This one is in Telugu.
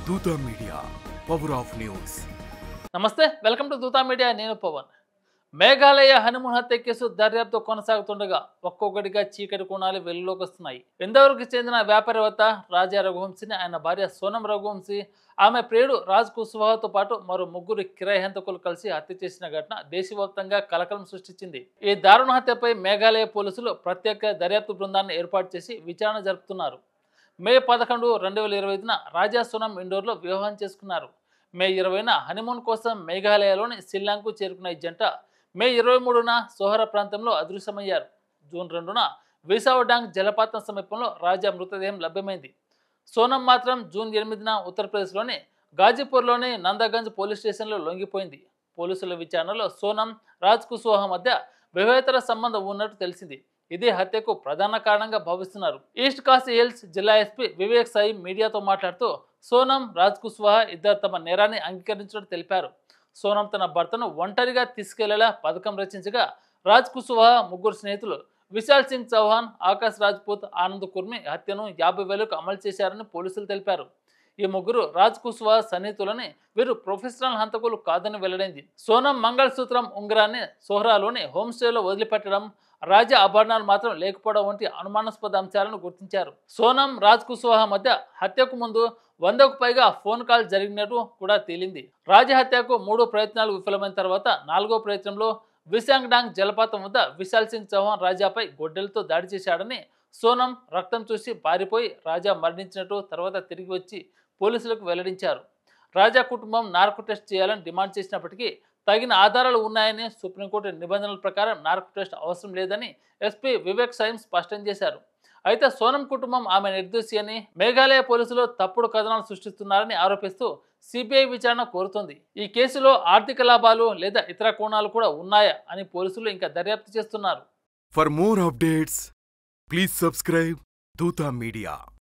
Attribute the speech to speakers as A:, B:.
A: Dootha media, power of news.
B: నమస్తే, వెల్కమ్ టు దూతా మీడియా. నేను పవన్. మేఘాలయ హనుమూన్ హత్య కేసు దర్యాప్తు కొనసాగుతుండగా ఒక్కొక్కటిగా చీకటి కోణాలు వెలుగులోకి వస్తున్నాయి. ఇందవరకు చెందిన వ్యాపారవేత్త రాజా రఘువంశీని ఆయన భార్య సోనం రఘువంశీ, ఆమె ప్రియుడు రాజ్ కుష్వాహాతో పాటు మరో ముగ్గురు కిరాయి హంతకులు కలిసి హత్య చేసిన ఘటన దేశవ్యాప్తంగా కలకలం సృష్టించింది. ఈ దారుణ హత్యపై మేఘాలయ పోలీసులు ప్రత్యేక దర్యాప్తు బృందాన్ని ఏర్పాటు చేసి విచారణ జరుపుతున్నారు. మే 11, 2025న రాజా సోనం ఇండోర్లో వివాహం చేసుకున్నారు. మే 20న హనీమూన్ కోసం మేఘాలయలోని షిల్లాంగ్కు చేరుకున్న ఈ జంట మే 23న సోహరా ప్రాంతంలో అదృశ్యమయ్యారు. జూన్ 2న విసావడాంగ్ జలపాతం సమీపంలో రాజా మృతదేహం లభ్యమైంది. సోనం మాత్రం జూన్ 8న ఉత్తరప్రదేశ్లోని గాజీపూర్లోని నందాగంజ్ పోలీస్ స్టేషన్లో లొంగిపోయింది. పోలీసుల విచారణలో సోనం, రాజ్ కుష్వాహా మధ్య వివాహేతర సంబంధం ఉన్నట్టు తెలిసింది. ఇదే హత్యకు ప్రధాన కారణంగా భావిస్తున్నారు. ఈస్ట్ కాశీ హిల్స్ జిల్లా ఎస్పీ వివేక్ సాయి మీడియాతో మాట్లాడుతూ సోనం, రాజ్ కుష్వాహా ఇద్దరు తమ నేరాన్ని అంగీకరించినట్టు తెలిపారు. సోనం తన భర్తను ఒంటరిగా తీసుకెళ్లేలా పథకం రచించగా, రాజ్ కుష్వాహా ముగ్గురు స్నేహితులు విశాల్ సింగ్ చౌహాన్, ఆకాశ్ రాజ్పూత్, ఆనంద్ కుర్మి హత్యను 50,000కు అమలు చేశారని పోలీసులు తెలిపారు. ఈ ముగ్గురు రాజ్ కుష్వాహా సన్నిహితులని, వీరు ప్రొఫెషనల్ హంతకులు కాదని వెల్లడైంది. సోనం మంగళసూత్రం ఉంగరాన్ని సోహరాలోని హోంస్టేలో వదిలిపెట్టడం, రాజా ఆభరణాలు మాత్రం లేకపోవడం వంటి అనుమానాస్పద అంశాలను గుర్తించారు. సోనం, రాజ్ కుష్వాహా మధ్య హత్యకు ముందు 100కు పైగా ఫోన్ కాల్ జరిగినట్టు కూడా తేలింది. రాజా హత్యకు 3 ప్రయత్నాలు విఫలమైన తర్వాత 4వ ప్రయత్నంలో విసాంగ్డాంగ్ జలపాతం వద్ద విశాల్ సింగ్ చౌహాన్ రాజాపై గొడ్డలతో దాడి చేశాడని, సోనం రక్తం చూసి పారిపోయి రాజా మరణించినట్టు తర్వాత తిరిగి వచ్చి పోలీసులకు వెల్లడించారు. రాజా కుటుంబం నార్కో టెస్ట్ చేయాలని డిమాండ్ చేసినప్పటికీ తగిన ఆధారాలు ఉన్నాయని, సుప్రీంకోర్టు నిబంధనల ప్రకారం నార్కో టెస్ట్ అవసరం లేదని ఎస్పీ వివేక్ సాయి స్పష్టం చేశారు. అయితే సోనం కుటుంబం ఆమె నిర్దోషి అని, మేఘాలయ పోలీసులు తప్పుడు కథనాలు సృష్టిస్తున్నారని ఆరోపిస్తూ సిబిఐ విచారణ కోరుతోంది. ఈ కేసులో ఆర్థిక లాభాలు లేదా ఇతర కోణాలు కూడా ఉన్నాయా అని పోలీసులు ఇంకా దర్యాప్తు చేస్తున్నారు.
A: For more updates, please subscribe Dootha media.